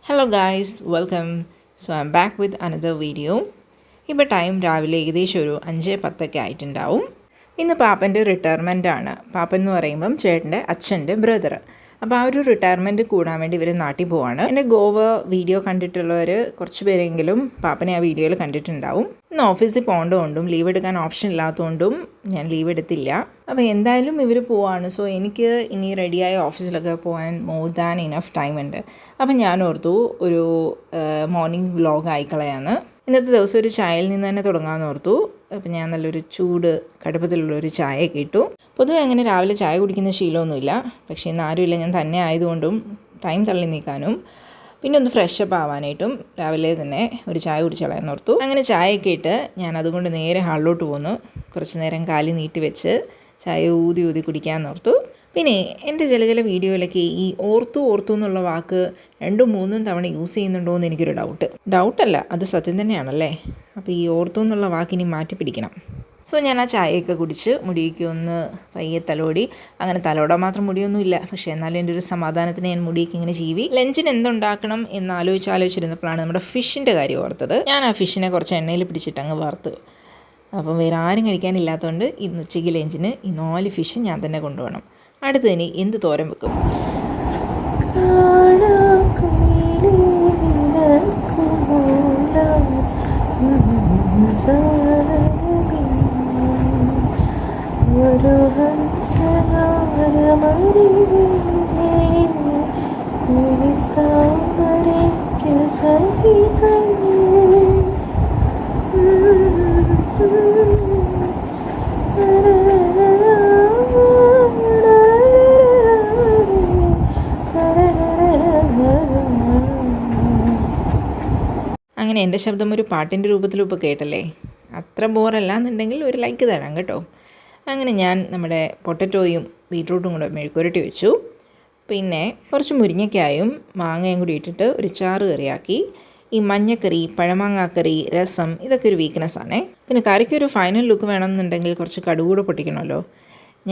Hello guys, welcome. So I'm back with another video. ഇപ്പോൾ time രാവിലെ ഏകദേശം ഒരു 5:10 ആയിട്ടുണ്ടാവും. ഇന്ന് പാപ്പൻ്റെ റിട്ടയർമെൻ്റ് ആണ്. പാപ്പൻ എന്ന് പറയുമ്പം ചേട്ടൻ്റെ അച്ഛൻ്റെ ബ്രദർ. അപ്പോൾ ആ ഒരു റിട്ടയർമെൻറ്റ് കൂടാൻ വേണ്ടി ഇവർ നാട്ടിൽ പോവാണ്. എൻ്റെ ഗോവ വീഡിയോ കണ്ടിട്ടുള്ളവർ കുറച്ച് പേരെങ്കിലും പാപ്പനെ ആ വീഡിയോയിൽ കണ്ടിട്ടുണ്ടാവും. ഇന്ന് ഓഫീസിൽ പോകേണ്ടതുകൊണ്ടും ലീവ് എടുക്കാൻ ഓപ്ഷൻ ഇല്ലാത്തതുകൊണ്ടും ഞാൻ ലീവ് എടുത്തില്ല. അപ്പോൾ എന്തായാലും ഇവർ പോവാണ്. സോ എനിക്ക് ഇനി റെഡിയായ ഓഫീസിലൊക്കെ പോകാൻ മോർ ദാൻ ഇനഫ് ടൈം ഉണ്ട്. അപ്പം ഞാൻ ഓർത്തു ഒരു മോർണിംഗ് വ്ലോഗ് ആയിക്കളയാണ്. ഇന്നത്തെ ദിവസം ഒരു ചായയിൽ നിന്ന് തന്നെ തുടങ്ങാമെന്ന് ഓർത്തു. അപ്പം ഞാൻ നല്ലൊരു ചൂട് കടുപ്പത്തിലുള്ളൊരു ചായയൊക്കെ ഇട്ടു. പൊതുവെ അങ്ങനെ രാവിലെ ചായ കുടിക്കുന്ന ശീലമൊന്നുമില്ല. പക്ഷേ ഇന്ന് ആരുമില്ല, ഞാൻ തന്നെ ആയതുകൊണ്ടും ടൈം തള്ളി നീക്കാനും പിന്നെ ഒന്ന് ഫ്രഷപ്പ് ആവാനായിട്ടും രാവിലെ തന്നെ ഒരു ചായ കുടിച്ച് കളയാൻ ഓർത്തു. അങ്ങനെ ചായയൊക്കെ ഇട്ട് ഞാൻ അതുകൊണ്ട് നേരെ ഹാളിലോട്ട് പോന്നു. കുറച്ച് നേരം കാലി നീട്ടി വെച്ച് ചായ ഊതി ഊതി കുടിക്കാമെന്ന് ഓർത്തു. പിന്നെ എൻ്റെ ചില വീഡിയോയിലൊക്കെ ഈ ഓർത്തു എന്നുള്ള വാക്ക് 2-3 തവണ യൂസ് ചെയ്യുന്നുണ്ടോ എന്ന് എനിക്കൊരു ഡൗട്ടല്ല, അത് സത്യം തന്നെയാണല്ലേ. അപ്പോൾ ഈ ഓർത്തു എന്നുള്ള വാക്കിനി മാറ്റി പിടിക്കണം. സോ ഞാൻ ആ ചായയൊക്കെ കുടിച്ച് മുടിയൊക്കെ ഒന്ന് പയ്യെ തലോടി. അങ്ങനെ തലോടാൻ മാത്രം മുടിയൊന്നുമില്ല, പക്ഷേ എന്നാലും എൻ്റെ ഒരു സമാധാനത്തിന് ഞാൻ മുടിയൊക്കെ ഇങ്ങനെ ചീവി. ലഞ്ചിന് എന്തുണ്ടാക്കണം എന്ന് ആലോചിച്ചിരുന്നപ്പോഴാണ് നമ്മുടെ ഫിഷിൻ്റെ കാര്യം ഓർത്തത്. ഞാൻ ആ ഫിഷിനെ കുറച്ച് എണ്ണയിൽ പിടിച്ചിട്ട് അങ്ങ് വറുത്തു. അപ്പം വേറെ ആരും കഴിക്കാനില്ലാത്തതുകൊണ്ട് ഇന്ന് ഉച്ചയ്ക്ക് ലഞ്ചിന് ഈ 4 ഫിഷ് ഞാൻ തന്നെ കൊണ്ടുപോകണം. അടുത്തതിന് എന്ത് തോരൻ വെക്കും? അങ്ങനെ എൻ്റെ ശബ്ദം ഒരു പാട്ടിൻ്റെ രൂപത്തിലും ഇപ്പോൾ കേട്ടല്ലേ, അത്ര ബോറല്ല എന്നുണ്ടെങ്കിൽ ഒരു ലൈക്ക് തരാം കേട്ടോ. അങ്ങനെ ഞാൻ നമ്മുടെ പൊട്ടറ്റോയും ബീട്രൂട്ടും കൂടെ മെഴുക്കുരട്ടി വെച്ചു. പിന്നെ കുറച്ച് മുരിങ്ങയ്ക്കായും മാങ്ങയും കൂടി ഇട്ടിട്ട് ഒരു ചാറ് കറിയാക്കി. ഈ മഞ്ഞക്കറി, പഴമാങ്ങാക്കറി, രസം ഇതൊക്കെ ഒരു വീക്ക്നെസ്സാണേ. പിന്നെ കറിക്കൊരു ഫൈനൽ ലുക്ക് വേണമെന്നുണ്ടെങ്കിൽ കുറച്ച് കടുക് കൂടെ പൊട്ടിക്കണമല്ലോ.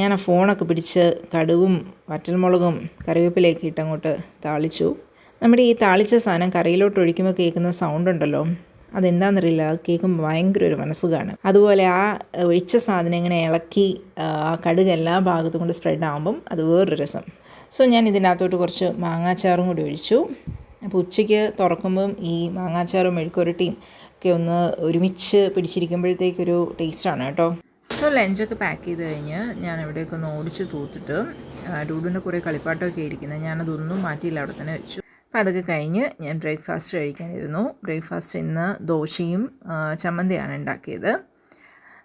ഞാൻ ആ ഫോണൊക്കെ പിടിച്ച് കടുകും വറ്റൽമുളകും കറിവേപ്പിലേക്ക് ഇട്ടങ്ങോട്ട് താളിച്ചു. നമ്മുടെ ഈ താളിച്ച സാധനം കറിയിലോട്ട് ഒഴിക്കുമ്പോൾ കേൾക്കുന്ന സൗണ്ട് ഉണ്ടല്ലോ, അതെന്താണെന്നറിയില്ല, കേൾക്കുമ്പോൾ ഭയങ്കര ഒരു മനസ്സുഖമാണ്. അതുപോലെ ആ ഒഴിച്ച സാധനം ഇങ്ങനെ ഇളക്കി ആ കടുക് എല്ലാ ഭാഗത്തും കൊണ്ട് സ്പ്രെഡ് ആകുമ്പം അത് വേറൊരു രസം. സോ ഞാൻ ഇതിനകത്തോട്ട് കുറച്ച് മാങ്ങാച്ചാറും കൂടി ഒഴിച്ചു. അപ്പോൾ ഉച്ചയ്ക്ക് തുറക്കുമ്പം ഈ മാങ്ങാച്ചാറും മെഴുക്കുരട്ടിയും ഒക്കെ ഒന്ന് ഒരുമിച്ച് പിടിച്ചിരിക്കുമ്പോഴത്തേക്കൊരു ടേസ്റ്റാണ് കേട്ടോ. സോ ലഞ്ചൊക്കെ പാക്ക് ചെയ്ത് കഴിഞ്ഞ് ഞാൻ എവിടെയൊക്കെ ഒന്ന് ഓടിച്ച് തൂത്തിട്ട് ഡൂഡിൻ്റെ കുറേ കളിപ്പാട്ടമൊക്കെ ഇരിക്കുന്നത് ഞാനതൊന്നും മാറ്റിയില്ല, അവിടെ തന്നെ വെച്ചു. അപ്പോൾ അതൊക്കെ കഴിഞ്ഞ് ഞാൻ ബ്രേക്ക്ഫാസ്റ്റ് കഴിക്കാനിരുന്നു. ബ്രേക്ക്ഫാസ്റ്റ് ഇന്ന് ദോശയും ചമ്മന്തിയാണ് ഉണ്ടാക്കിയത്.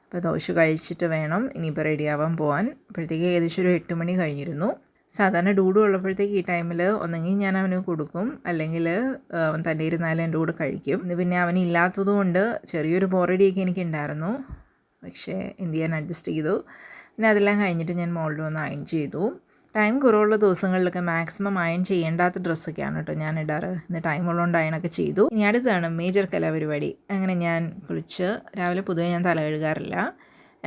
അപ്പോൾ ദോശ കഴിച്ചിട്ട് വേണം ഇനിയിപ്പോൾ റെഡിയാവാൻ പോകാൻ. അപ്പോഴത്തേക്ക് ഏകദേശം ഒരു 8 മണി കഴിഞ്ഞിരുന്നു. സാധാരണ ഡൂഡു ഉള്ളപ്പോഴത്തേക്ക് ഈ ടൈമിൽ ഒന്നെങ്കിൽ ഞാൻ അവന് കൊടുക്കും, അല്ലെങ്കിൽ അവൻ തന്നെ ഇരുന്നാലും എൻ്റെ കൂടെ കഴിക്കും. ഇന്ന് പിന്നെ അവനില്ലാത്തത് കൊണ്ട് ചെറിയൊരു ബോറടിയൊക്കെ എനിക്കുണ്ടായിരുന്നു. പക്ഷേ എന്ത് ചെയ്യാൻ, അഡ്ജസ്റ്റ് ചെയ്തു. പിന്നെ അതെല്ലാം കഴിഞ്ഞിട്ട് ഞാൻ മോളിൽ വന്ന് അയൺ ചെയ്തു. ടൈം കുറവുള്ള ദിവസങ്ങളിലൊക്കെ മാക്സിമം അയൺ ചെയ്യേണ്ടാത്ത ഡ്രസ്സൊക്കെയാണ് കേട്ടോ ഞാൻ ഇടാറ്. ഇന്ന് ടൈം ഉള്ളതുകൊണ്ട് അയണൊക്കെ ചെയ്തു. ഇനി അടുത്താണ് മേജർ കലാപരിപാടി. അങ്ങനെ ഞാൻ കുളിച്ച് രാവിലെ പൊതുവെ ഞാൻ തല കഴുകാറില്ല.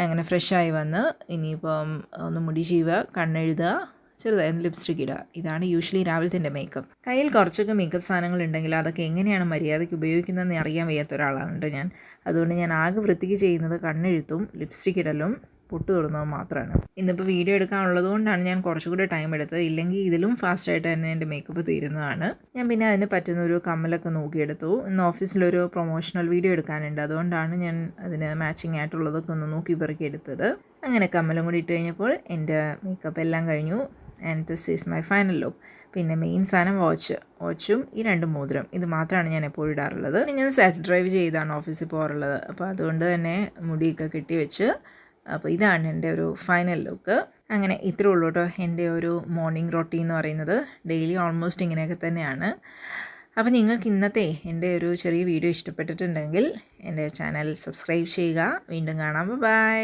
അങ്ങനെ ഫ്രഷായി വന്ന് ഇനിയിപ്പം ഒന്ന് മുടി ചീവുക, കണ്ണെഴുതുക, ചെറുതായിരുന്നു ലിപ്സ്റ്റിക് ഇടുക. ഇതാണ് യൂഷ്വലി രാവിലത്തെ എൻ്റെ മേക്കപ്പ്. കയ്യിൽ കുറച്ചൊക്കെ മേക്കപ്പ് സാധനങ്ങളുണ്ടെങ്കിൽ അതൊക്കെ എങ്ങനെയാണ് മര്യാദയ്ക്ക് ഉപയോഗിക്കുന്നതെന്ന് അറിയാൻ വയ്യാത്ത ഒരാളാണ് ഞാൻ. അതുകൊണ്ട് ഞാൻ ആകെ വൃത്തിക്ക് ചെയ്യുന്നത് കണ്ണെഴുത്തും ലിപ്സ്റ്റിക് ഇടലും പൊട്ട് തൊടുന്നത് മാത്രമാണ്. ഇന്നിപ്പോൾ വീഡിയോ എടുക്കാനുള്ളത് കൊണ്ടാണ് ഞാൻ കുറച്ചുകൂടി ടൈം എടുത്തത്. ഇല്ലെങ്കിൽ ഇതിലും ഫാസ്റ്റായിട്ട് തന്നെ എൻ്റെ മേക്കപ്പ് തീരുന്നതാണ്. ഞാൻ പിന്നെ അതിന് പറ്റുന്നൊരു കമ്മലൊക്കെ നോക്കിയെടുത്തു. ഇന്ന് ഓഫീസിലൊരു പ്രൊമോഷണൽ വീഡിയോ എടുക്കാനുണ്ട്, അതുകൊണ്ടാണ് ഞാൻ അതിന് മാച്ചിങ് ആയിട്ടുള്ളതൊക്കെ ഒന്ന് നോക്കി പെറുക്കി എടുത്തത്. അങ്ങനെ കമ്മലും കൂടി ഇട്ട് കഴിഞ്ഞപ്പോൾ എൻ്റെ മേക്കപ്പ് എല്ലാം കഴിഞ്ഞു. And this is my final look. പിന്നെ മെയിൻ സാധനം വാച്ചും ഈ 2 മോതിരം, ഇത് മാത്രമാണ് ഞാൻ എപ്പോഴും ഇടാറുള്ളത്. ഞാൻ സെൽഫ് ഡ്രൈവ് ചെയ്താണ് ഓഫീസിൽ പോകാറുള്ളത്. അപ്പോൾ അതുകൊണ്ട് തന്നെ മുടിയൊക്കെ കെട്ടി വെച്ച്, അപ്പോൾ ഇതാണ് എൻ്റെ ഒരു ഫൈനൽ ലുക്ക്. അങ്ങനെ ഇത്രേ ഉള്ളൂ കേട്ടോ എൻ്റെ ഒരു മോർണിംഗ് റൊട്ടീൻ എന്ന് പറയുന്നത്. ഡെയിലി ഓൾമോസ്റ്റ് ഇങ്ങനെയൊക്കെ തന്നെയാണ്. അപ്പോൾ നിങ്ങൾക്ക് ഇന്നത്തെ എൻ്റെ ഒരു ചെറിയ വീഡിയോ ഇഷ്ടപ്പെട്ടിട്ടുണ്ടെങ്കിൽ എൻ്റെ ചാനൽ സബ്സ്ക്രൈബ് ചെയ്യുക. വീണ്ടും കാണാം. ബൈ.